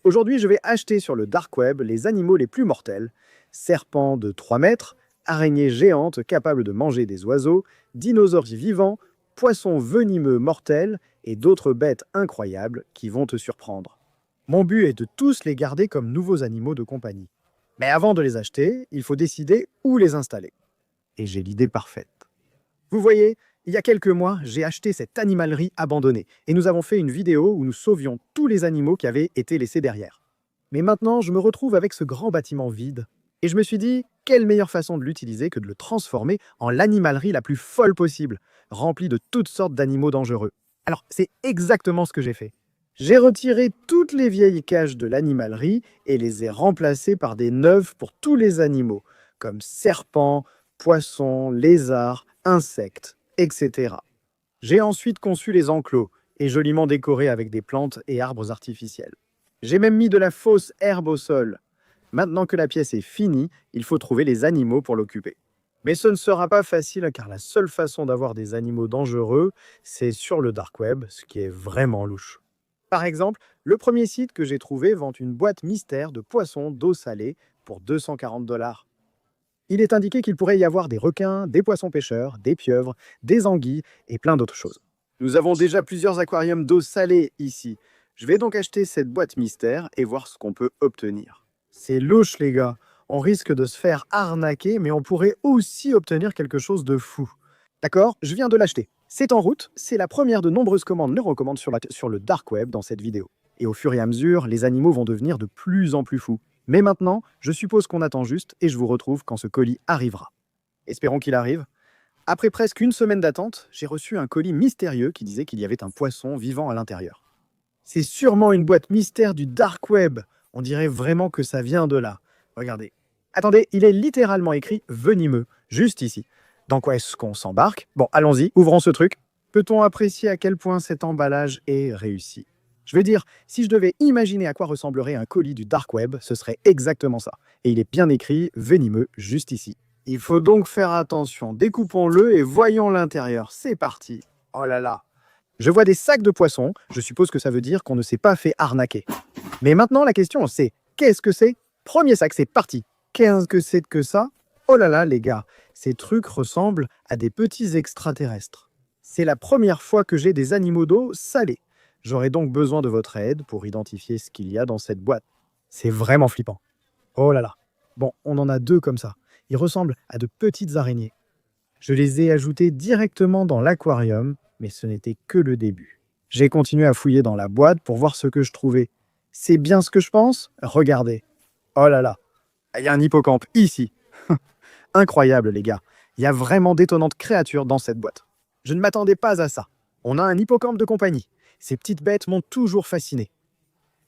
Aujourd'hui, je vais acheter sur le dark web les animaux les plus mortels, serpents de 3 mètres, araignées géantes capables de manger des oiseaux, dinosaures vivants, poissons venimeux mortels et d'autres bêtes incroyables qui vont te surprendre. Mon but est de tous les garder comme nouveaux animaux de compagnie. Mais avant de les acheter, il faut décider où les installer. Et j'ai l'idée parfaite. Vous voyez, il y a quelques mois, j'ai acheté cette animalerie abandonnée et nous avons fait une vidéo où nous sauvions tous les animaux qui avaient été laissés derrière. Mais maintenant, je me retrouve avec ce grand bâtiment vide et je me suis dit, quelle meilleure façon de l'utiliser que de le transformer en l'animalerie la plus folle possible, remplie de toutes sortes d'animaux dangereux. Alors, c'est exactement ce que j'ai fait. J'ai retiré toutes les vieilles cages de l'animalerie et les ai remplacées par des neuves pour tous les animaux, comme serpents, poissons, lézards, insectes, etc. J'ai ensuite conçu les enclos et joliment décorés avec des plantes et arbres artificiels. J'ai même mis de la fausse herbe au sol. Maintenant que la pièce est finie, il faut trouver les animaux pour l'occuper. Mais ce ne sera pas facile car la seule façon d'avoir des animaux dangereux, c'est sur le dark web, ce qui est vraiment louche. Par exemple, le premier site que j'ai trouvé vend une boîte mystère de poissons d'eau salée pour 240 $. Il est indiqué qu'il pourrait y avoir des requins, des poissons pêcheurs, des pieuvres, des anguilles et plein d'autres choses. Nous avons déjà plusieurs aquariums d'eau salée ici. Je vais donc acheter cette boîte mystère et voir ce qu'on peut obtenir. C'est louche les gars, on risque de se faire arnaquer mais on pourrait aussi obtenir quelque chose de fou. D'accord, je viens de l'acheter. C'est en route, c'est la première de nombreuses commandes neurocommandes sur le dark web dans cette vidéo. Et au fur et à mesure, les animaux vont devenir de plus en plus fous. Mais maintenant, je suppose qu'on attend juste et je vous retrouve quand ce colis arrivera. Espérons qu'il arrive. Après presque une semaine d'attente, j'ai reçu un colis mystérieux qui disait qu'il y avait un poisson vivant à l'intérieur. C'est sûrement une boîte mystère du dark web. On dirait vraiment que ça vient de là. Regardez. Attendez, il est littéralement écrit « venimeux », juste ici. Dans quoi est-ce qu'on s'embarque? Bon, allons-y, ouvrons ce truc. Peut-on apprécier à quel point cet emballage est réussi? Je veux dire, si je devais imaginer à quoi ressemblerait un colis du dark web, ce serait exactement ça. Et il est bien écrit « venimeux » juste ici. Il faut donc faire attention. Découpons-le et voyons l'intérieur. C'est parti. Oh là là. Je vois des sacs de poissons. Je suppose que ça veut dire qu'on ne s'est pas fait arnaquer. Mais maintenant, la question, c'est qu'est-ce que c'est? Premier sac, c'est parti. Qu'est-ce que c'est que ça? Oh là là, les gars, ces trucs ressemblent à des petits extraterrestres. C'est la première fois que j'ai des animaux d'eau salés. J'aurai donc besoin de votre aide pour identifier ce qu'il y a dans cette boîte. C'est vraiment flippant. Oh là là. Bon, on en a deux comme ça. Ils ressemblent à de petites araignées. Je les ai ajoutés directement dans l'aquarium, mais ce n'était que le début. J'ai continué à fouiller dans la boîte pour voir ce que je trouvais. C'est bien ce que je pense? Regardez. Oh là là. Il y a un hippocampe ici. Incroyable, les gars. Il y a vraiment d'étonnantes créatures dans cette boîte. Je ne m'attendais pas à ça. On a un hippocampe de compagnie. Ces petites bêtes m'ont toujours fasciné.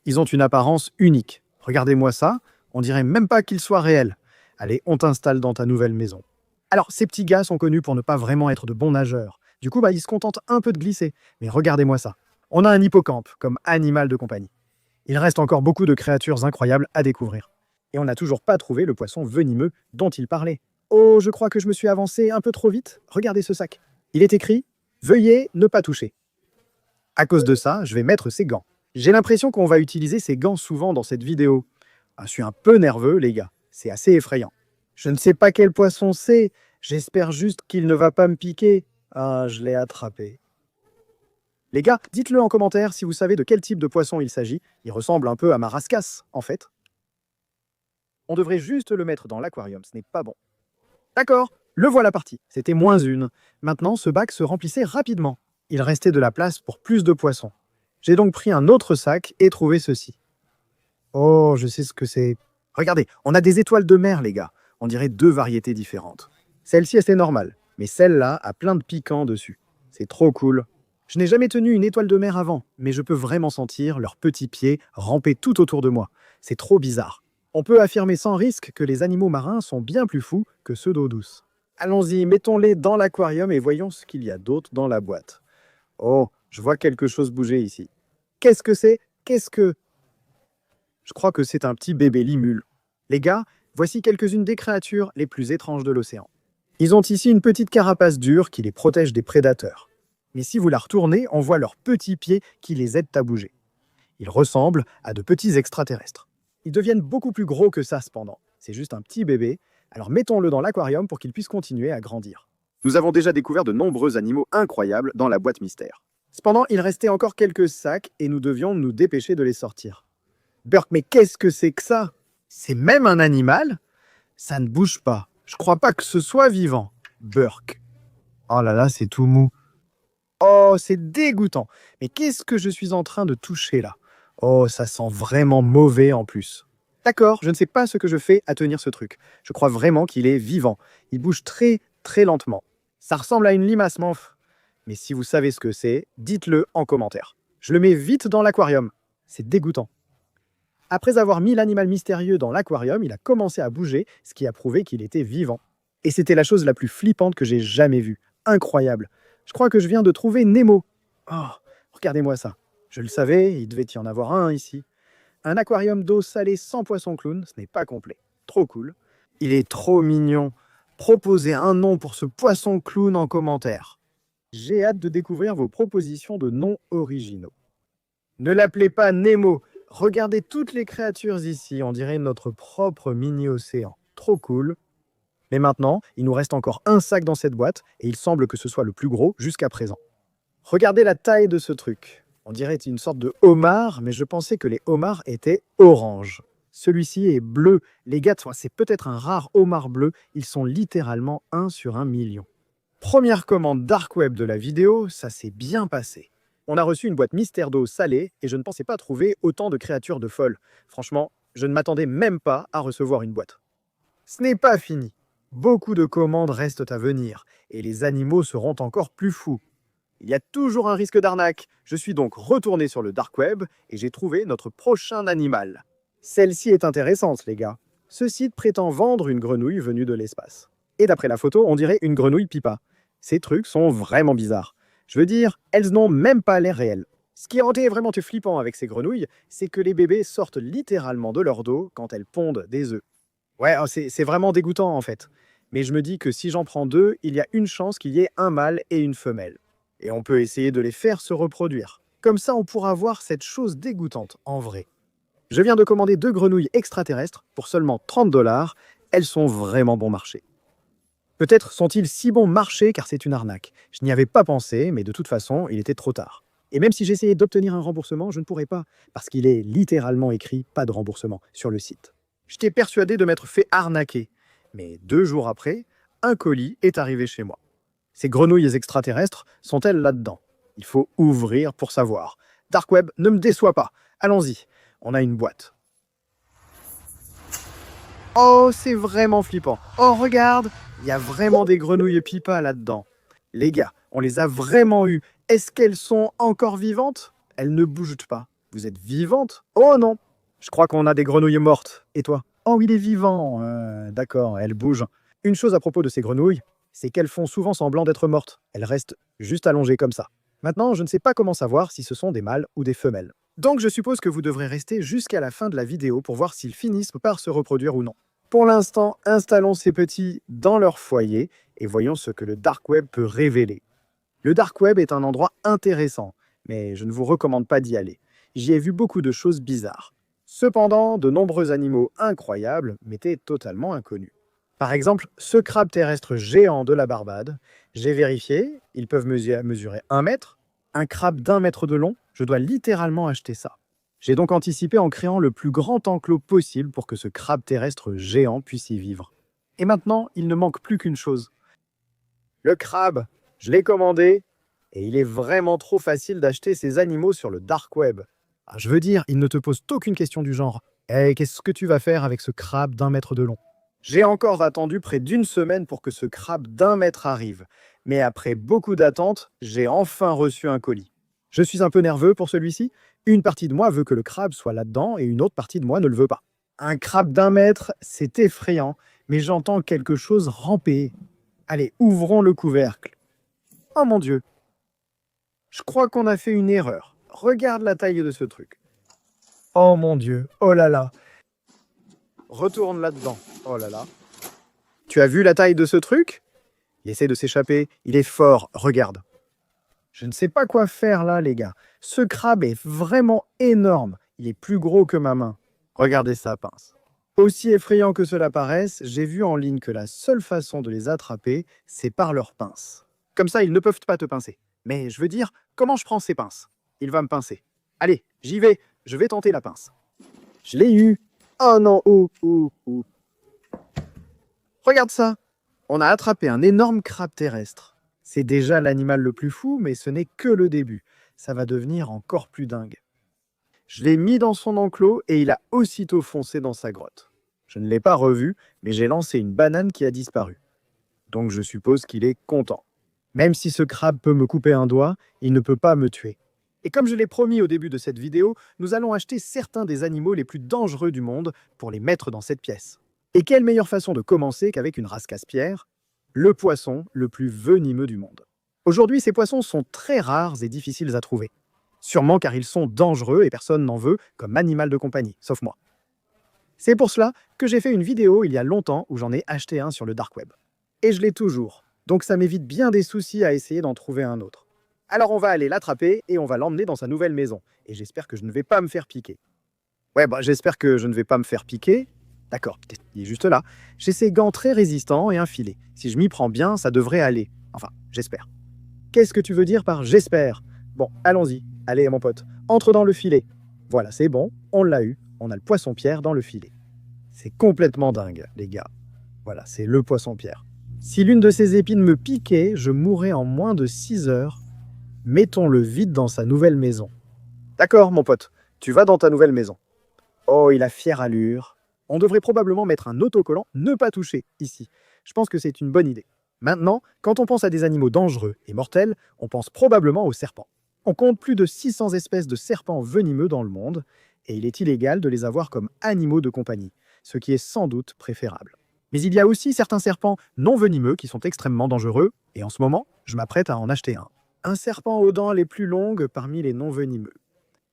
Ils ont une apparence unique. Regardez-moi ça, on dirait même pas qu'ils soient réels. Allez, on t'installe dans ta nouvelle maison. Alors, ces petits gars sont connus pour ne pas vraiment être de bons nageurs. Du coup, ils se contentent un peu de glisser. Mais regardez-moi ça. On a un hippocampe comme animal de compagnie. Il reste encore beaucoup de créatures incroyables à découvrir. Et on n'a toujours pas trouvé le poisson venimeux dont il parlait. Oh, je crois que je me suis avancé un peu trop vite. Regardez ce sac. Il est écrit « Veuillez ne pas toucher ». À cause de ça, je vais mettre ces gants. J'ai l'impression qu'on va utiliser ces gants souvent dans cette vidéo. Ah, je suis un peu nerveux, les gars. C'est assez effrayant. Je ne sais pas quel poisson c'est. J'espère juste qu'il ne va pas me piquer. Ah, je l'ai attrapé. Les gars, dites-le en commentaire si vous savez de quel type de poisson il s'agit. Il ressemble un peu à ma rascasse, en fait. On devrait juste le mettre dans l'aquarium, ce n'est pas bon. D'accord, le voilà parti. C'était -1. Maintenant, ce bac se remplissait rapidement. Il restait de la place pour plus de poissons. J'ai donc pris un autre sac et trouvé ceci. Oh, je sais ce que c'est. Regardez, on a des étoiles de mer, les gars. On dirait 2 variétés différentes. Celle-ci, c'est normale, mais celle-là a plein de piquants dessus. C'est trop cool. Je n'ai jamais tenu une étoile de mer avant, mais je peux vraiment sentir leurs petits pieds ramper tout autour de moi. C'est trop bizarre. On peut affirmer sans risque que les animaux marins sont bien plus fous que ceux d'eau douce. Allons-y, mettons-les dans l'aquarium et voyons ce qu'il y a d'autre dans la boîte. Oh, je vois quelque chose bouger ici. Qu'est-ce que c'est? Je crois que c'est un petit bébé limule. Les gars, voici quelques-unes des créatures les plus étranges de l'océan. Ils ont ici une petite carapace dure qui les protège des prédateurs. Mais si vous la retournez, on voit leurs petits pieds qui les aident à bouger. Ils ressemblent à de petits extraterrestres. Ils deviennent beaucoup plus gros que ça cependant. C'est juste un petit bébé, alors mettons-le dans l'aquarium pour qu'il puisse continuer à grandir. Nous avons déjà découvert de nombreux animaux incroyables dans la boîte mystère. Cependant, il restait encore quelques sacs et nous devions nous dépêcher de les sortir. Burk, mais qu'est-ce que c'est que ça? C'est même un animal? Ça ne bouge pas. Je crois pas que ce soit vivant. Burk. Oh là là, c'est tout mou. Oh, c'est dégoûtant. Mais qu'est-ce que je suis en train de toucher là? Oh, ça sent vraiment mauvais en plus. D'accord, je ne sais pas ce que je fais à tenir ce truc. Je crois vraiment qu'il est vivant. Il bouge très, très lentement. Ça ressemble à une limace, manf. Mais si vous savez ce que c'est, dites-le en commentaire. Je le mets vite dans l'aquarium. C'est dégoûtant. Après avoir mis l'animal mystérieux dans l'aquarium, il a commencé à bouger, ce qui a prouvé qu'il était vivant. Et c'était la chose la plus flippante que j'ai jamais vue. Incroyable. Je crois que je viens de trouver Nemo. Oh, regardez-moi ça. Je le savais, il devait y en avoir un ici. Un aquarium d'eau salée sans poisson clown, ce n'est pas complet. Trop cool. Il est trop mignon. Proposez un nom pour ce poisson clown en commentaire. J'ai hâte de découvrir vos propositions de noms originaux. Ne l'appelez pas Nemo. Regardez toutes les créatures ici, on dirait notre propre mini-océan. Trop cool. Mais maintenant, il nous reste encore un sac dans cette boîte, et il semble que ce soit le plus gros jusqu'à présent. Regardez la taille de ce truc. On dirait une sorte de homard, mais je pensais que les homards étaient orange. Celui-ci est bleu. Les gars, c'est peut-être un rare homard bleu. Ils sont littéralement 1 sur 1 million. Première commande dark web de la vidéo, ça s'est bien passé. On a reçu une boîte mystère d'eau salée et je ne pensais pas trouver autant de créatures de folles. Franchement, je ne m'attendais même pas à recevoir une boîte. Ce n'est pas fini. Beaucoup de commandes restent à venir et les animaux seront encore plus fous. Il y a toujours un risque d'arnaque. Je suis donc retourné sur le dark web et j'ai trouvé notre prochain animal. Celle-ci est intéressante, les gars. Ce site prétend vendre une grenouille venue de l'espace. Et d'après la photo, on dirait une grenouille pipa. Ces trucs sont vraiment bizarres. Je veux dire, elles n'ont même pas l'air réelles. Ce qui est vraiment flippant avec ces grenouilles, c'est que les bébés sortent littéralement de leur dos quand elles pondent des œufs. Ouais, c'est vraiment dégoûtant en fait. Mais je me dis que si j'en prends 2, il y a une chance qu'il y ait un mâle et une femelle. Et on peut essayer de les faire se reproduire. Comme ça, on pourra voir cette chose dégoûtante en vrai. Je viens de commander 2 grenouilles extraterrestres pour seulement 30 $. Elles sont vraiment bon marché. Peut-être sont-ils si bon marché car c'est une arnaque. Je n'y avais pas pensé, mais de toute façon, il était trop tard. Et même si j'essayais d'obtenir un remboursement, je ne pourrais pas, parce qu'il est littéralement écrit « pas de remboursement » sur le site. J'étais persuadé de m'être fait arnaquer. Mais 2 jours après, un colis est arrivé chez moi. Ces grenouilles extraterrestres sont-elles là-dedans? Il faut ouvrir pour savoir. Dark Web, ne me déçois pas. Allons-y, on a une boîte. Oh, c'est vraiment flippant. Oh, regarde, il y a vraiment des grenouilles pipa là-dedans. Les gars, on les a vraiment eues. Est-ce qu'elles sont encore vivantes? Elles ne bougent pas. Vous êtes vivantes? Oh non. Je crois qu'on a des grenouilles mortes. Et toi? Oh, il est vivant. D'accord, elles bougent. Une chose à propos de ces grenouilles, c'est qu'elles font souvent semblant d'être mortes. Elles restent juste allongées comme ça. Maintenant, je ne sais pas comment savoir si ce sont des mâles ou des femelles. Donc je suppose que vous devrez rester jusqu'à la fin de la vidéo pour voir s'ils finissent par se reproduire ou non. Pour l'instant, installons ces petits dans leur foyer et voyons ce que le dark web peut révéler. Le dark web est un endroit intéressant, mais je ne vous recommande pas d'y aller. J'y ai vu beaucoup de choses bizarres. Cependant, de nombreux animaux incroyables m'étaient totalement inconnus. Par exemple, ce crabe terrestre géant de la Barbade, j'ai vérifié, ils peuvent mesurer 1 mètre. Un crabe d'1 mètre de long, je dois littéralement acheter ça. J'ai donc anticipé en créant le plus grand enclos possible pour que ce crabe terrestre géant puisse y vivre. Et maintenant, il ne manque plus qu'une chose. Le crabe, je l'ai commandé, et il est vraiment trop facile d'acheter ces animaux sur le dark web. Ah, je veux dire, il ne te pose aucune question du genre « Hey, qu'est-ce que tu vas faire avec ce crabe d'1 mètre de long ?» J'ai encore attendu près d'1 semaine pour que ce crabe d'1 mètre arrive. Mais après beaucoup d'attentes, j'ai enfin reçu un colis. Je suis un peu nerveux pour celui-ci. Une partie de moi veut que le crabe soit là-dedans et une autre partie de moi ne le veut pas. Un crabe d'1 mètre, c'est effrayant, mais j'entends quelque chose ramper. Allez, ouvrons le couvercle. Oh mon Dieu! Je crois qu'on a fait une erreur. Regarde la taille de ce truc. Oh mon Dieu, oh là là! Retourne là-dedans. Oh là là. Tu as vu la taille de ce truc? Il essaie de s'échapper. Il est fort, regarde. Je ne sais pas quoi faire là, les gars. Ce crabe est vraiment énorme. Il est plus gros que ma main. Regardez sa pince. Aussi effrayant que cela paraisse, j'ai vu en ligne que la seule façon de les attraper, c'est par leurs pinces. Comme ça, ils ne peuvent pas te pincer. Mais je veux dire, comment je prends ces pinces? Il va me pincer. Allez, j'y vais. Je vais tenter la pince. Je l'ai eu. Oh non, oh. Regarde ça. On a attrapé un énorme crabe terrestre. C'est déjà l'animal le plus fou, mais ce n'est que le début. Ça va devenir encore plus dingue. Je l'ai mis dans son enclos et il a aussitôt foncé dans sa grotte. Je ne l'ai pas revu, mais j'ai lancé une banane qui a disparu. Donc je suppose qu'il est content. Même si ce crabe peut me couper un doigt, il ne peut pas me tuer. Et comme je l'ai promis au début de cette vidéo, nous allons acheter certains des animaux les plus dangereux du monde pour les mettre dans cette pièce. Et quelle meilleure façon de commencer qu'avec une race casse-pierre, le poisson le plus venimeux du monde. Aujourd'hui, ces poissons sont très rares et difficiles à trouver. Sûrement car ils sont dangereux et personne n'en veut comme animal de compagnie, sauf moi. C'est pour cela que j'ai fait une vidéo il y a longtemps où j'en ai acheté un sur le dark web. Et je l'ai toujours, donc ça m'évite bien des soucis à essayer d'en trouver un autre. Alors on va aller l'attraper et on va l'emmener dans sa nouvelle maison. Et j'espère que je ne vais pas me faire piquer. Ouais, j'espère que je ne vais pas me faire piquer. D'accord, il est juste là. J'ai ces gants très résistants et un filet. Si je m'y prends bien, ça devrait aller. Enfin, j'espère. Qu'est-ce que tu veux dire par j'espère? Bon, allons-y. Allez, mon pote, entre dans le filet. Voilà, c'est bon, on l'a eu. On a le poisson-pierre dans le filet. C'est complètement dingue, les gars. Voilà, c'est le poisson-pierre. Si l'une de ces épines me piquait, je mourrais en moins de 6 heures. Mettons-le vite dans sa nouvelle maison. D'accord, mon pote, tu vas dans ta nouvelle maison. Oh, il a fière allure. On devrait probablement mettre un autocollant « Ne pas toucher » ici. Je pense que c'est une bonne idée. Maintenant, quand on pense à des animaux dangereux et mortels, on pense probablement aux serpents. On compte plus de 600 espèces de serpents venimeux dans le monde, et il est illégal de les avoir comme animaux de compagnie, ce qui est sans doute préférable. Mais il y a aussi certains serpents non venimeux qui sont extrêmement dangereux, et en ce moment, je m'apprête à en acheter un. Un serpent aux dents les plus longues parmi les non venimeux.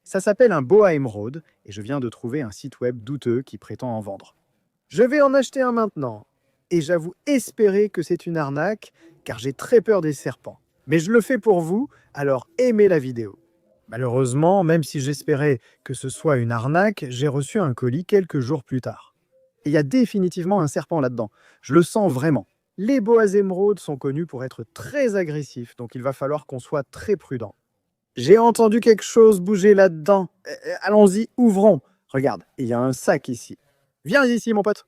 Ça s'appelle un boa émeraude, et je viens de trouver un site web douteux qui prétend en vendre. Je vais en acheter un maintenant, et j'avoue espérer que c'est une arnaque, car j'ai très peur des serpents. Mais je le fais pour vous, alors aimez la vidéo. Malheureusement, même si j'espérais que ce soit une arnaque, j'ai reçu un colis quelques jours plus tard. Et il y a définitivement un serpent là-dedans. Je le sens vraiment. Les boas émeraudes sont connus pour être très agressifs, donc il va falloir qu'on soit très prudent. J'ai entendu quelque chose bouger là-dedans. Allons-y, ouvrons. Regarde, il y a un sac ici. Viens ici, mon pote.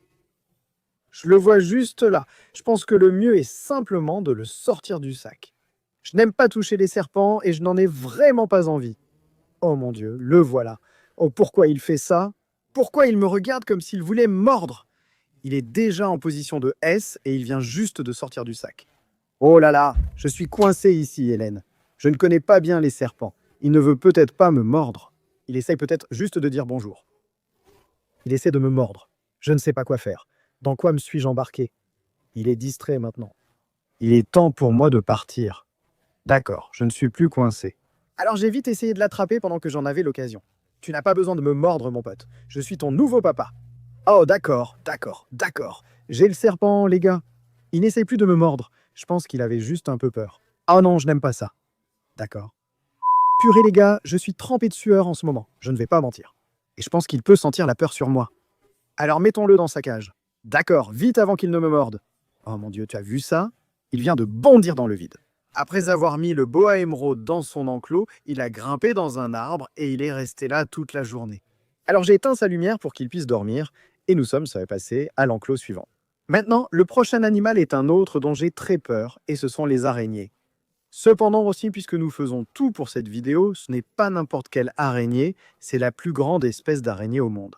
Je le vois juste là. Je pense que le mieux est simplement de le sortir du sac. Je n'aime pas toucher les serpents et je n'en ai vraiment pas envie. Oh mon Dieu, le voilà. Oh, pourquoi il fait ça? Pourquoi il me regarde comme s'il voulait mordre? Il est déjà en position de S et il vient juste de sortir du sac. Oh là là, je suis coincé ici, Hélène. Je ne connais pas bien les serpents. Il ne veut peut-être pas me mordre. Il essaye peut-être juste de dire bonjour. Il essaie de me mordre. Je ne sais pas quoi faire. Dans quoi me suis-je embarqué? Il est distrait maintenant. Il est temps pour moi de partir. D'accord, je ne suis plus coincé. Alors j'ai vite essayé de l'attraper pendant que j'en avais l'occasion. Tu n'as pas besoin de me mordre, mon pote. Je suis ton nouveau papa. Oh, d'accord. J'ai le serpent, les gars. Il n'essaye plus de me mordre. Je pense qu'il avait juste un peu peur. Oh non, je n'aime pas ça. D'accord. Purée, les gars, je suis trempé de sueur en ce moment. Je ne vais pas mentir. Et je pense qu'il peut sentir la peur sur moi. Alors mettons-le dans sa cage. D'accord, vite avant qu'il ne me morde. Oh mon Dieu, tu as vu ça? Il vient de bondir dans le vide. Après avoir mis le boa émeraude dans son enclos, il a grimpé dans un arbre et il est resté là toute la journée. Alors j'ai éteint sa lumière pour qu'il puisse dormir et nous sommes passés à l'enclos suivant. Maintenant, le prochain animal est un autre dont j'ai très peur et ce sont les araignées. Cependant aussi, puisque nous faisons tout pour cette vidéo, ce n'est pas n'importe quelle araignée, c'est la plus grande espèce d'araignée au monde.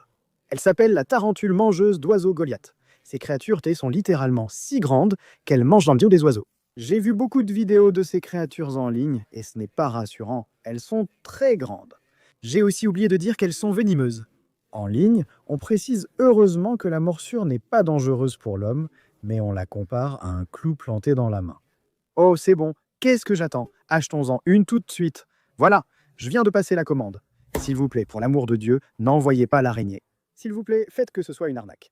Elle s'appelle la tarentule mangeuse d'oiseaux Goliath. Ces créatures sont littéralement si grandes qu'elles mangent dans le bio des oiseaux. J'ai vu beaucoup de vidéos de ces créatures en ligne et ce n'est pas rassurant, elles sont très grandes. J'ai aussi oublié de dire qu'elles sont venimeuses. En ligne, on précise heureusement que la morsure n'est pas dangereuse pour l'homme, mais on la compare à un clou planté dans la main. Oh, c'est bon, qu'est-ce que j'attends? Achetons-en une tout de suite. Voilà, je viens de passer la commande. S'il vous plaît, pour l'amour de Dieu, n'envoyez pas l'araignée. S'il vous plaît, faites que ce soit une arnaque.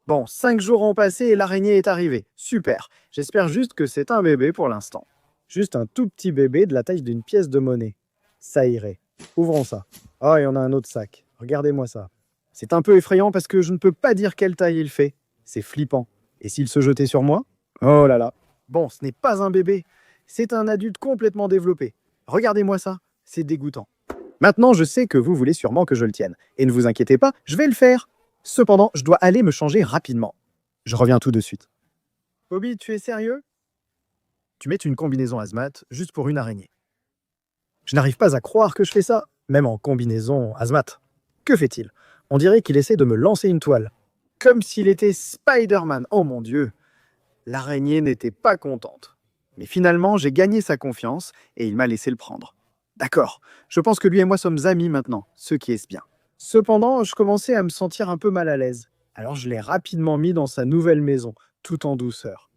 Bon, 5 jours ont passé et l'araignée est arrivée. Super. J'espère juste que c'est un bébé pour l'instant. Juste un tout petit bébé de la taille d'une pièce de monnaie. Ça irait. Ouvrons ça. Oh, et on a un autre sac. Regardez-moi ça. C'est un peu effrayant parce que je ne peux pas dire quelle taille il fait. C'est flippant. Et s'il se jetait sur moi? Oh là là. Bon, ce n'est pas un bébé. C'est un adulte complètement développé. Regardez-moi ça. C'est dégoûtant. Maintenant, je sais que vous voulez sûrement que je le tienne. Et ne vous inquiétez pas, je vais le faire. Cependant, je dois aller me changer rapidement. Je reviens tout de suite. Bobby, tu es sérieux? Tu mets une combinaison hazmat juste pour une araignée. Je n'arrive pas à croire que je fais ça, même en combinaison hazmat. Que fait-il? On dirait qu'il essaie de me lancer une toile. Comme s'il était Spider-Man. Oh mon Dieu! L'araignée n'était pas contente. Mais finalement, j'ai gagné sa confiance et il m'a laissé le prendre. D'accord, je pense que lui et moi sommes amis maintenant, ce qui est bien. Cependant, je commençais à me sentir un peu mal à l'aise. Alors je l'ai rapidement mis dans sa nouvelle maison, tout en douceur.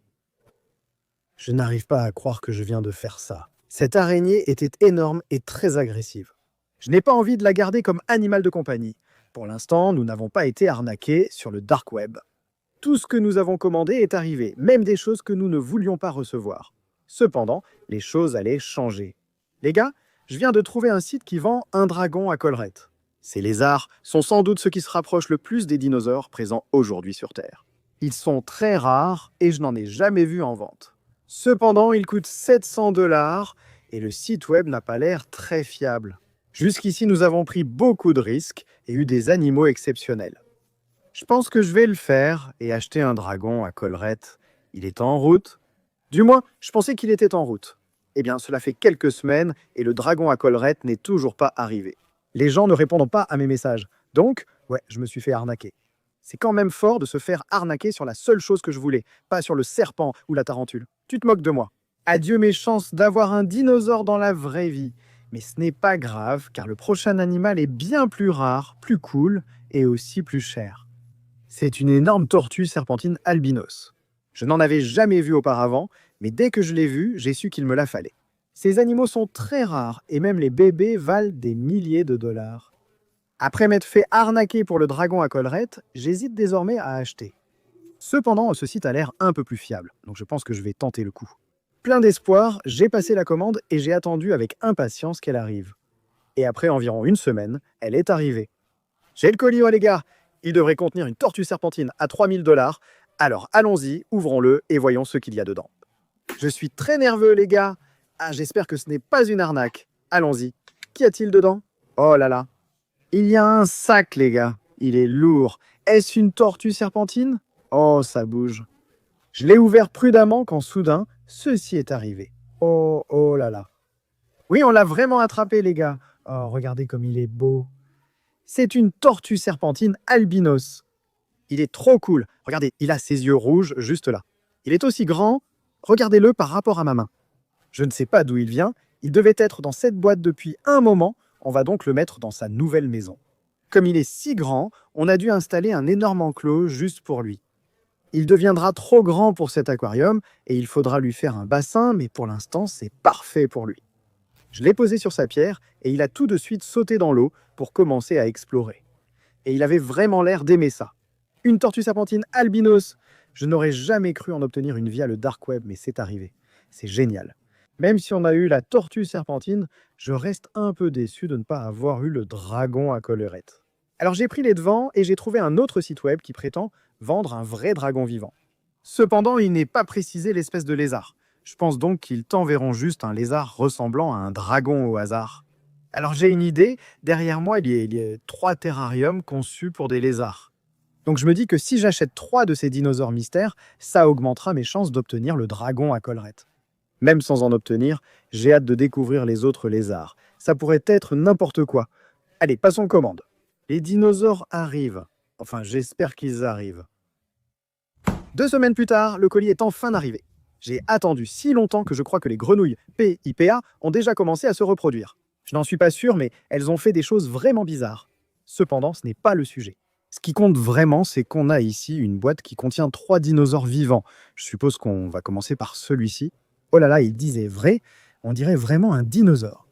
Je n'arrive pas à croire que je viens de faire ça. Cette araignée était énorme et très agressive. Je n'ai pas envie de la garder comme animal de compagnie. Pour l'instant, nous n'avons pas été arnaqués sur le dark web. Tout ce que nous avons commandé est arrivé, même des choses que nous ne voulions pas recevoir. Cependant, les choses allaient changer. Les gars, je viens de trouver un site qui vend un dragon à collerette. Ces lézards sont sans doute ceux qui se rapprochent le plus des dinosaures présents aujourd'hui sur Terre. Ils sont très rares et je n'en ai jamais vu en vente. Cependant, ils coûtent 700 $ et le site web n'a pas l'air très fiable. Jusqu'ici, nous avons pris beaucoup de risques et eu des animaux exceptionnels. Je pense que je vais le faire et acheter un dragon à collerette. Il est en route. Du moins, je pensais qu'il était en route. Eh bien, cela fait quelques semaines et le dragon à collerette n'est toujours pas arrivé. Les gens ne répondent pas à mes messages. Donc, ouais, je me suis fait arnaquer. C'est quand même fort de se faire arnaquer sur la seule chose que je voulais, pas sur le serpent ou la tarentule. Tu te moques de moi. Adieu mes chances d'avoir un dinosaure dans la vraie vie. Mais ce n'est pas grave, car le prochain animal est bien plus rare, plus cool et aussi plus cher. C'est une énorme tortue serpentine albinos. Je n'en avais jamais vu auparavant, mais dès que je l'ai vu, j'ai su qu'il me la fallait. Ces animaux sont très rares et même les bébés valent des milliers de dollars. Après m'être fait arnaquer pour le dragon à collerette, j'hésite désormais à acheter. Cependant, ce site a l'air un peu plus fiable, donc je pense que je vais tenter le coup. Plein d'espoir, j'ai passé la commande et j'ai attendu avec impatience qu'elle arrive. Et après environ une semaine, elle est arrivée. J'ai le colis, les gars. Il devrait contenir une tortue serpentine à 3000 $. Alors allons-y, ouvrons-le et voyons ce qu'il y a dedans. Je suis très nerveux, les gars. Ah, j'espère que ce n'est pas une arnaque. Allons-y. Qu'y a-t-il dedans? Oh là là. Il y a un sac, les gars. Il est lourd. Est-ce une tortue serpentine? Oh, ça bouge. Je l'ai ouvert prudemment quand soudain, ceci est arrivé. Oh, oh là là. Oui, on l'a vraiment attrapé, les gars. Oh, regardez comme il est beau. C'est une tortue serpentine albinos. Il est trop cool. Regardez, il a ses yeux rouges juste là. Il est aussi grand. Regardez-le par rapport à ma main. Je ne sais pas d'où il vient. Il devait être dans cette boîte depuis un moment. On va donc le mettre dans sa nouvelle maison. Comme il est si grand, on a dû installer un énorme enclos juste pour lui. Il deviendra trop grand pour cet aquarium et il faudra lui faire un bassin, mais pour l'instant, c'est parfait pour lui. Je l'ai posé sur sa pierre et il a tout de suite sauté dans l'eau pour commencer à explorer. Et il avait vraiment l'air d'aimer ça. Une tortue serpentine albinos. Je n'aurais jamais cru en obtenir une via le dark web, mais c'est arrivé. C'est génial. Même si on a eu la tortue serpentine, je reste un peu déçu de ne pas avoir eu le dragon à collerette. Alors j'ai pris les devants et j'ai trouvé un autre site web qui prétend vendre un vrai dragon vivant. Cependant, il n'est pas précisé l'espèce de lézard. Je pense donc qu'ils t'enverront juste un lézard ressemblant à un dragon au hasard. Alors j'ai une idée, derrière moi il y a 3 terrariums conçus pour des lézards. Donc je me dis que si j'achète 3 de ces dinosaures mystères, ça augmentera mes chances d'obtenir le dragon à collerette. Même sans en obtenir, j'ai hâte de découvrir les autres lézards. Ça pourrait être n'importe quoi. Allez, passons commande. Les dinosaures arrivent. Enfin, j'espère qu'ils arrivent. 2 semaines plus tard, le colis est enfin arrivé. J'ai attendu si longtemps que je crois que les grenouilles PIPA ont déjà commencé à se reproduire. Je n'en suis pas sûr, mais elles ont fait des choses vraiment bizarres. Cependant, ce n'est pas le sujet. Ce qui compte vraiment, c'est qu'on a ici une boîte qui contient 3 dinosaures vivants. Je suppose qu'on va commencer par celui-ci. Oh là là, il disait vrai, on dirait vraiment un dinosaure.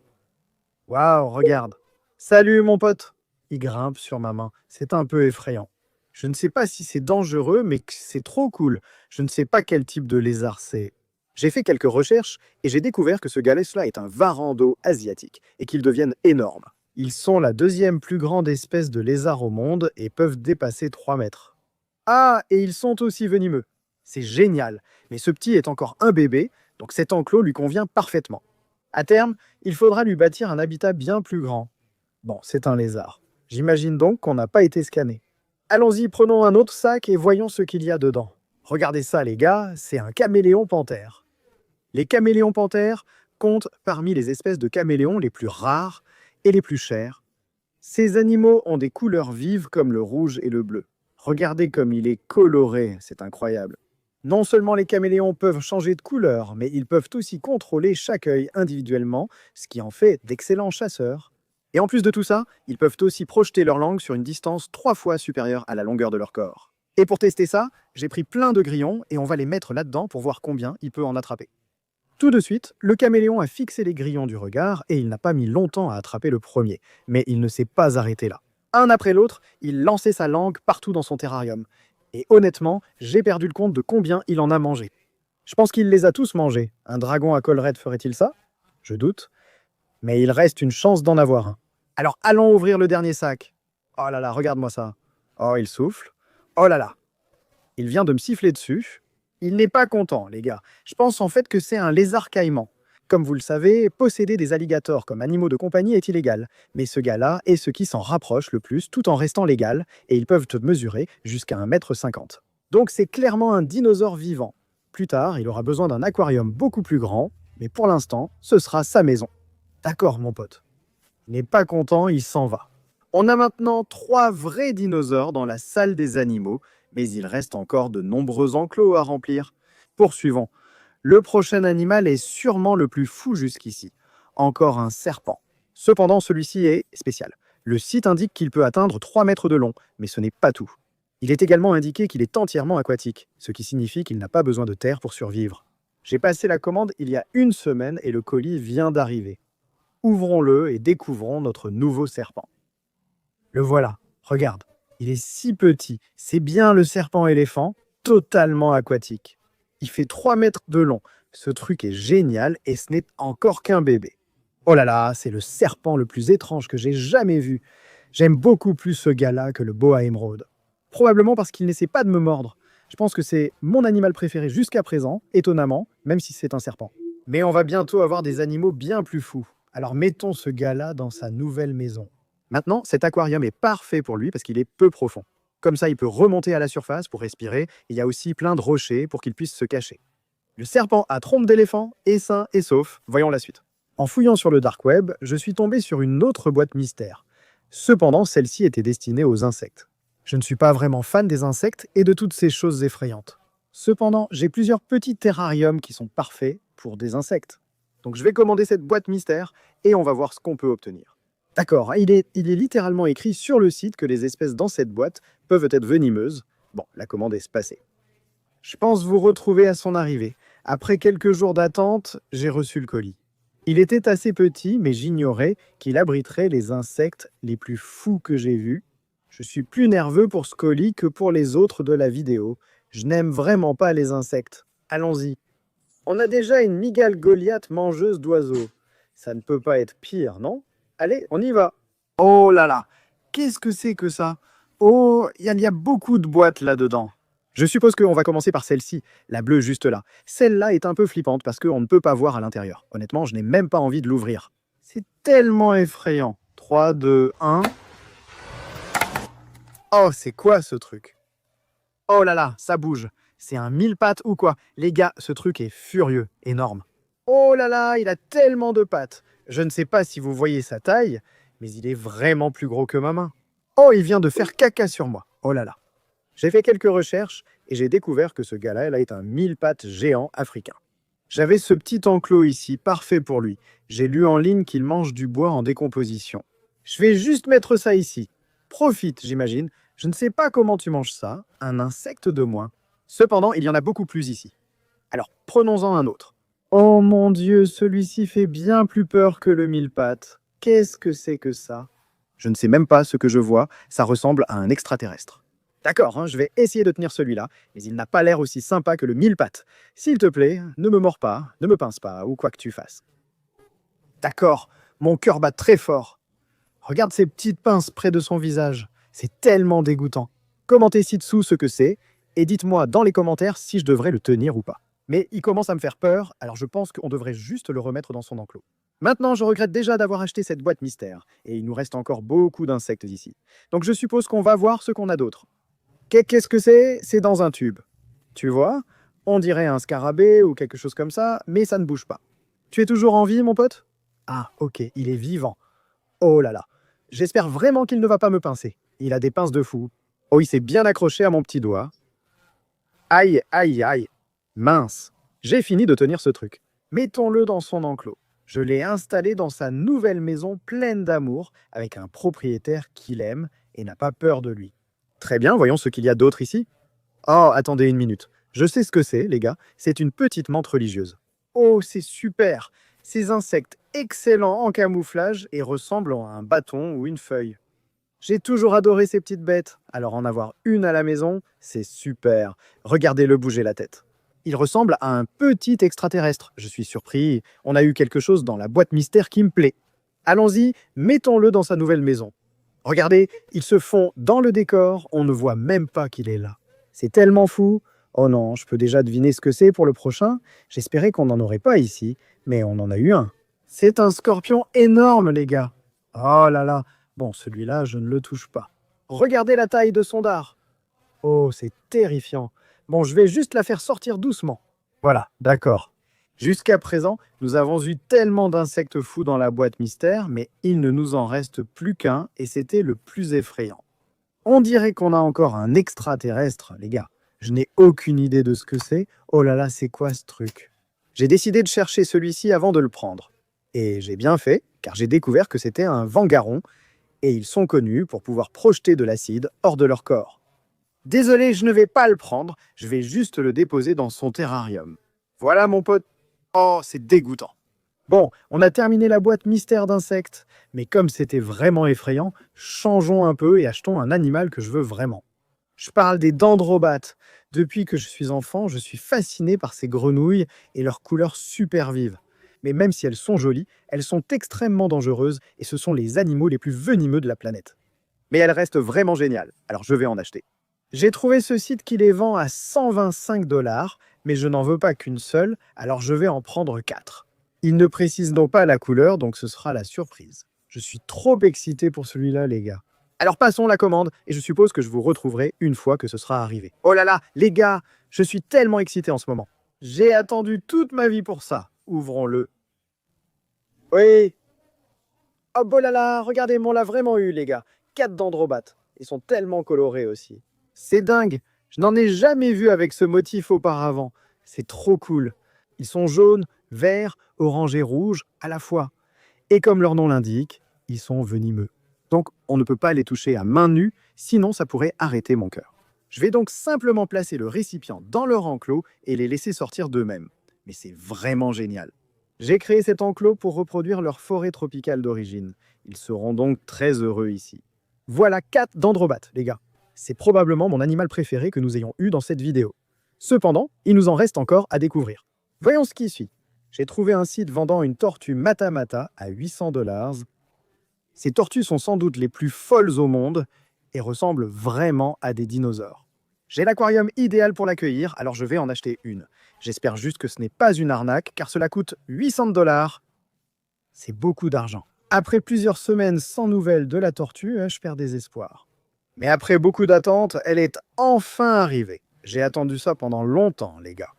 Waouh, regarde. Salut mon pote. Il grimpe sur ma main. C'est un peu effrayant. Je ne sais pas si c'est dangereux, mais c'est trop cool. Je ne sais pas quel type de lézard c'est. J'ai fait quelques recherches et j'ai découvert que ce galet-là est un varando asiatique et qu'ils deviennent énormes. Ils sont la deuxième plus grande espèce de lézard au monde et peuvent dépasser 3 mètres. Ah, et ils sont aussi venimeux. C'est génial, mais ce petit est encore un bébé, donc cet enclos lui convient parfaitement. À terme, il faudra lui bâtir un habitat bien plus grand. Bon, c'est un lézard. J'imagine donc qu'on n'a pas été scanné. Allons-y, prenons un autre sac et voyons ce qu'il y a dedans. Regardez ça les gars, c'est un caméléon panthère. Les caméléons panthères comptent parmi les espèces de caméléons les plus rares et les plus chères. Ces animaux ont des couleurs vives comme le rouge et le bleu. Regardez comme il est coloré, c'est incroyable. Non seulement les caméléons peuvent changer de couleur, mais ils peuvent aussi contrôler chaque œil individuellement, ce qui en fait d'excellents chasseurs. Et en plus de tout ça, ils peuvent aussi projeter leur langue sur une distance 3 fois supérieure à la longueur de leur corps. Et pour tester ça, j'ai pris plein de grillons et on va les mettre là-dedans pour voir combien il peut en attraper. Tout de suite, le caméléon a fixé les grillons du regard et il n'a pas mis longtemps à attraper le premier, mais il ne s'est pas arrêté là. Un après l'autre, il lançait sa langue partout dans son terrarium. Et honnêtement, j'ai perdu le compte de combien il en a mangé. Je pense qu'il les a tous mangés. Un dragon à collerette ferait-il ça? Je doute. Mais il reste une chance d'en avoir un. Alors allons ouvrir le dernier sac. Oh là là, regarde-moi ça. Oh, il souffle. Oh là là. Il vient de me siffler dessus. Il n'est pas content, les gars. Je pense en fait que c'est un lézard caïman. Comme vous le savez, posséder des alligators comme animaux de compagnie est illégal. Mais ce gars-là est ce qui s'en rapproche le plus tout en restant légal, et ils peuvent te mesurer jusqu'à 1,50 m. Donc c'est clairement un dinosaure vivant. Plus tard, il aura besoin d'un aquarium beaucoup plus grand, mais pour l'instant, ce sera sa maison. D'accord, mon pote. Il n'est pas content, il s'en va. On a maintenant 3 vrais dinosaures dans la salle des animaux, mais il reste encore de nombreux enclos à remplir. Poursuivons. Le prochain animal est sûrement le plus fou jusqu'ici. Encore un serpent. Cependant, celui-ci est spécial. Le site indique qu'il peut atteindre 3 mètres de long, mais ce n'est pas tout. Il est également indiqué qu'il est entièrement aquatique, ce qui signifie qu'il n'a pas besoin de terre pour survivre. J'ai passé la commande il y a 1 semaine et le colis vient d'arriver. Ouvrons-le et découvrons notre nouveau serpent. Le voilà, regarde, il est si petit, c'est bien le serpent éléphant, totalement aquatique. Il fait 3 mètres de long, ce truc est génial et ce n'est encore qu'un bébé. Oh là là, c'est le serpent le plus étrange que j'ai jamais vu. J'aime beaucoup plus ce gars-là que le boa émeraude. Probablement parce qu'il n'essaie pas de me mordre. Je pense que c'est mon animal préféré jusqu'à présent, étonnamment, même si c'est un serpent. Mais on va bientôt avoir des animaux bien plus fous. Alors mettons ce gars-là dans sa nouvelle maison. Maintenant, cet aquarium est parfait pour lui parce qu'il est peu profond. Comme ça, il peut remonter à la surface pour respirer. Il y a aussi plein de rochers pour qu'il puisse se cacher. Le serpent à trompe d'éléphant est sain et sauf. Voyons la suite. En fouillant sur le dark web, je suis tombé sur une autre boîte mystère. Cependant, celle-ci était destinée aux insectes. Je ne suis pas vraiment fan des insectes et de toutes ces choses effrayantes. Cependant, j'ai plusieurs petits terrariums qui sont parfaits pour des insectes. Donc je vais commander cette boîte mystère et on va voir ce qu'on peut obtenir. D'accord, il est littéralement écrit sur le site que les espèces dans cette boîte peuvent être venimeuses. Bon, la commande est passée. Je pense vous retrouver à son arrivée. Après quelques jours d'attente, j'ai reçu le colis. Il était assez petit, mais j'ignorais qu'il abriterait les insectes les plus fous que j'ai vus. Je suis plus nerveux pour ce colis que pour les autres de la vidéo. Je n'aime vraiment pas les insectes. Allons-y. On a déjà une mygale Goliath mangeuse d'oiseaux. Ça ne peut pas être pire, non? Allez, on y va. Oh là là, qu'est-ce que c'est que ça? Oh, il y a beaucoup de boîtes là-dedans. Je suppose qu'on va commencer par celle-ci, la bleue juste là. Celle-là est un peu flippante parce qu'on ne peut pas voir à l'intérieur. Honnêtement, je n'ai même pas envie de l'ouvrir. C'est tellement effrayant. 3, 2, 1... Oh, c'est quoi ce truc? Oh là là, ça bouge. C'est un 1000 pattes ou quoi? Les gars, ce truc est furieux, énorme. Oh là là, il a tellement de pattes. Je ne sais pas si vous voyez sa taille, mais il est vraiment plus gros que ma main. Oh, il vient de faire caca sur moi. Oh là là. J'ai fait quelques recherches et j'ai découvert que ce gars-là, est un 1000 pattes géant africain. J'avais ce petit enclos ici, parfait pour lui. J'ai lu en ligne qu'il mange du bois en décomposition. Je vais juste mettre ça ici. Profite, j'imagine. Je ne sais pas comment tu manges ça, un insecte de moins. Cependant, il y en a beaucoup plus ici. Alors, prenons-en un autre. Oh mon Dieu, celui-ci fait bien plus peur que le 1000 pattes. Qu'est-ce que c'est que ça? Je ne sais même pas ce que je vois, ça ressemble à un extraterrestre. D'accord, hein, je vais essayer de tenir celui-là, mais il n'a pas l'air aussi sympa que le mille pattes. S'il te plaît, ne me mords pas, ne me pince pas, ou quoi que tu fasses. D'accord, mon cœur bat très fort. Regarde ces petites pinces près de son visage. C'est tellement dégoûtant. Commentez ci-dessous ce que c'est, et dites-moi dans les commentaires si je devrais le tenir ou pas. Mais il commence à me faire peur, alors je pense qu'on devrait juste le remettre dans son enclos. Maintenant, je regrette déjà d'avoir acheté cette boîte mystère, et il nous reste encore beaucoup d'insectes ici. Donc je suppose qu'on va voir ce qu'on a d'autre. Qu'est-ce que c'est? C'est dans un tube. Tu vois? On dirait un scarabée ou quelque chose comme ça, mais ça ne bouge pas. Tu es toujours en vie, mon pote? Ah, ok, il est vivant. Oh là là. J'espère vraiment qu'il ne va pas me pincer. Il a des pinces de fou. Oh, il s'est bien accroché à mon petit doigt. Aïe, aïe, aïe. Mince. J'ai fini de tenir ce truc. Mettons-le dans son enclos. Je l'ai installé dans sa nouvelle maison pleine d'amour, avec un propriétaire qui l'aime et n'a pas peur de lui. Très bien, voyons ce qu'il y a d'autre ici. Oh, attendez une minute. Je sais ce que c'est, les gars. C'est une petite menthe religieuse. Oh, c'est super. Ces insectes excellents en camouflage et ressemblent à un bâton ou une feuille. J'ai toujours adoré ces petites bêtes, alors en avoir une à la maison, c'est super. Regardez-le bouger la tête. Il ressemble à un petit extraterrestre. Je suis surpris, on a eu quelque chose dans la boîte mystère qui me plaît. Allons-y, mettons-le dans sa nouvelle maison. Regardez, il se fond dans le décor, on ne voit même pas qu'il est là. C'est tellement fou. Oh non, je peux déjà deviner ce que c'est pour le prochain. J'espérais qu'on n'en aurait pas ici, mais on en a eu un. C'est un scorpion énorme, les gars. Oh là là. Bon, celui-là, je ne le touche pas. Regardez la taille de son dard. Oh, c'est terrifiant. Bon, je vais juste la faire sortir doucement. Voilà, d'accord. Jusqu'à présent, nous avons eu tellement d'insectes fous dans la boîte mystère, mais il ne nous en reste plus qu'un, et c'était le plus effrayant. On dirait qu'on a encore un extraterrestre, les gars. Je n'ai aucune idée de ce que c'est. Oh là là, c'est quoi ce truc? J'ai décidé de chercher celui-ci avant de le prendre. Et j'ai bien fait, car j'ai découvert que c'était un vangaron, et ils sont connus pour pouvoir projeter de l'acide hors de leur corps. Désolé, je ne vais pas le prendre, je vais juste le déposer dans son terrarium. Voilà mon pote. Oh, c'est dégoûtant. Bon, on a terminé la boîte mystère d'insectes, mais comme c'était vraiment effrayant, changeons un peu et achetons un animal que je veux vraiment. Je parle des dendrobates. Depuis que je suis enfant, je suis fasciné par ces grenouilles et leurs couleurs super vives. Mais même si elles sont jolies, elles sont extrêmement dangereuses et ce sont les animaux les plus venimeux de la planète. Mais elles restent vraiment géniales, alors je vais en acheter. J'ai trouvé ce site qui les vend à 125 $, mais je n'en veux pas qu'une seule, alors je vais en prendre 4. Il ne précise donc pas la couleur, donc ce sera la surprise. Je suis trop excité pour celui-là, les gars. Alors passons la commande, et je suppose que je vous retrouverai une fois que ce sera arrivé. Oh là là, les gars, je suis tellement excité en ce moment. J'ai attendu toute ma vie pour ça. Ouvrons-le. Oui. Oh oh là là, regardez, on l'a vraiment eu, les gars. 4 dendrobates. Ils sont tellement colorés aussi. C'est dingue. Je n'en ai jamais vu avec ce motif auparavant. C'est trop cool. Ils sont jaunes, verts, orange et rouge à la fois. Et comme leur nom l'indique, ils sont venimeux. Donc on ne peut pas les toucher à main nue, sinon ça pourrait arrêter mon cœur. Je vais donc simplement placer le récipient dans leur enclos et les laisser sortir d'eux-mêmes. Mais c'est vraiment génial. J'ai créé cet enclos pour reproduire leur forêt tropicale d'origine. Ils seront donc très heureux ici. Voilà 4 dendrobates, les gars. C'est probablement mon animal préféré que nous ayons eu dans cette vidéo. Cependant, il nous en reste encore à découvrir. Voyons ce qui suit. J'ai trouvé un site vendant une tortue Mata Mata à 800 $. Ces tortues sont sans doute les plus folles au monde et ressemblent vraiment à des dinosaures. J'ai l'aquarium idéal pour l'accueillir, alors je vais en acheter une. J'espère juste que ce n'est pas une arnaque, car cela coûte 800 $. C'est beaucoup d'argent. Après plusieurs semaines sans nouvelles de la tortue, je perds des espoirs. Mais après beaucoup d'attentes, elle est enfin arrivée. J'ai attendu ça pendant longtemps, les gars.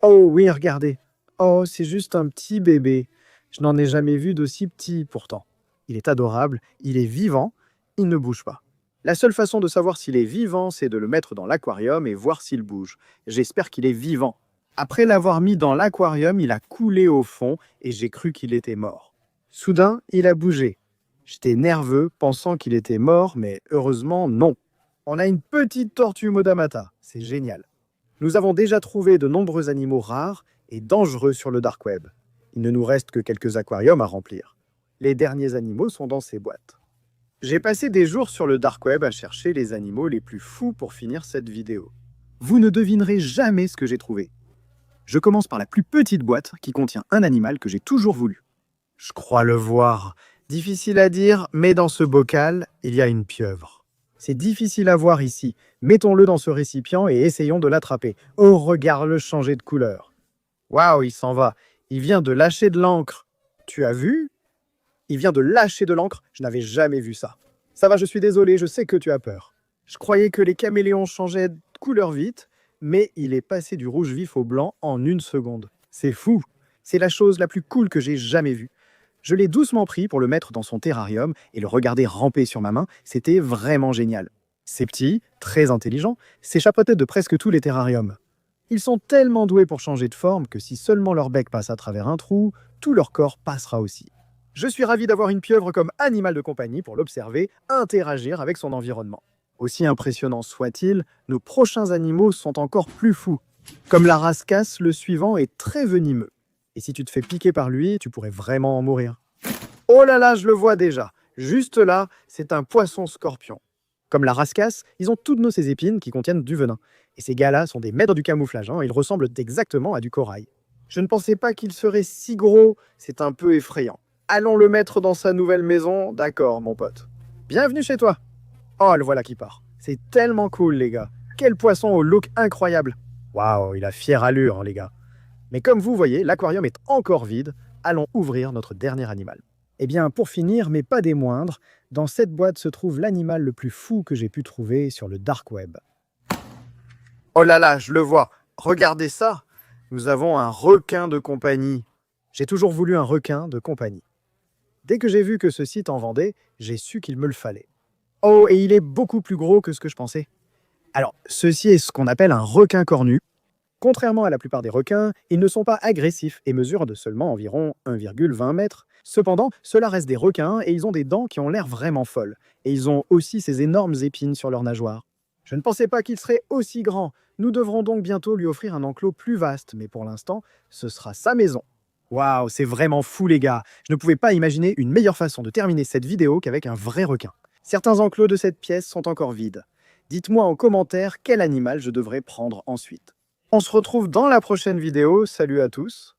Oh oui, regardez. Oh, c'est juste un petit bébé. Je n'en ai jamais vu d'aussi petit, pourtant. Il est adorable, il est vivant, il ne bouge pas. La seule façon de savoir s'il est vivant, c'est de le mettre dans l'aquarium et voir s'il bouge. J'espère qu'il est vivant. Après l'avoir mis dans l'aquarium, il a coulé au fond et j'ai cru qu'il était mort. Soudain, il a bougé. J'étais nerveux, pensant qu'il était mort, mais heureusement, non. On a une petite tortue Modamata, c'est génial. Nous avons déjà trouvé de nombreux animaux rares et dangereux sur le dark web. Il ne nous reste que quelques aquariums à remplir. Les derniers animaux sont dans ces boîtes. J'ai passé des jours sur le dark web à chercher les animaux les plus fous pour finir cette vidéo. Vous ne devinerez jamais ce que j'ai trouvé. Je commence par la plus petite boîte qui contient un animal que j'ai toujours voulu. Je crois le voir. Difficile à dire, mais dans ce bocal, il y a une pieuvre. C'est difficile à voir ici. Mettons-le dans ce récipient et essayons de l'attraper. Oh, regarde-le changer de couleur. Waouh, il s'en va. Il vient de lâcher de l'encre. Tu as vu? Il vient de lâcher de l'encre. Je n'avais jamais vu ça. Ça va, je suis désolé, je sais que tu as peur. Je croyais que les caméléons changeaient de couleur vite, mais il est passé du rouge vif au blanc en une seconde. C'est fou. C'est la chose la plus cool que j'ai jamais vue. Je l'ai doucement pris pour le mettre dans son terrarium et le regarder ramper sur ma main. C'était vraiment génial. C'est petit, très intelligent, s'échappotait de presque tous les terrariums. Ils sont tellement doués pour changer de forme que si seulement leur bec passe à travers un trou, tout leur corps passera aussi. Je suis ravi d'avoir une pieuvre comme animal de compagnie pour l'observer, interagir avec son environnement. Aussi impressionnant soit-il, nos prochains animaux sont encore plus fous. Comme la rascasse, le suivant est très venimeux. Et si tu te fais piquer par lui, tu pourrais vraiment en mourir. Oh là là, je le vois déjà. Juste là, c'est un poisson-scorpion. Comme la rascasse, ils ont toutes nos ces épines qui contiennent du venin. Et ces gars-là sont des maîtres du camouflage, hein, ils ressemblent exactement à du corail. Je ne pensais pas qu'il serait si gros, c'est un peu effrayant. Allons le mettre dans sa nouvelle maison, d'accord mon pote. Bienvenue chez toi. Oh, le voilà qui part. C'est tellement cool les gars. Quel poisson au look incroyable. Waouh, il a fière allure hein, les gars. Mais comme vous voyez, l'aquarium est encore vide. Allons ouvrir notre dernier animal. Eh bien, pour finir, mais pas des moindres, dans cette boîte se trouve l'animal le plus fou que j'ai pu trouver sur le dark web. Oh là là, je le vois. Regardez ça. Nous avons un requin de compagnie. J'ai toujours voulu un requin de compagnie. Dès que j'ai vu que ce site en vendait, j'ai su qu'il me le fallait. Oh, et il est beaucoup plus gros que ce que je pensais. Alors, ceci est ce qu'on appelle un requin cornu. Contrairement à la plupart des requins, ils ne sont pas agressifs et mesurent de seulement environ 1,20 m. Cependant, cela reste des requins et ils ont des dents qui ont l'air vraiment folles. Et ils ont aussi ces énormes épines sur leurs nageoires. Je ne pensais pas qu'il serait aussi grand. Nous devrons donc bientôt lui offrir un enclos plus vaste, mais pour l'instant, ce sera sa maison. Waouh, c'est vraiment fou les gars. Je ne pouvais pas imaginer une meilleure façon de terminer cette vidéo qu'avec un vrai requin. Certains enclos de cette pièce sont encore vides. Dites-moi en commentaire quel animal je devrais prendre ensuite. On se retrouve dans la prochaine vidéo. Salut à tous.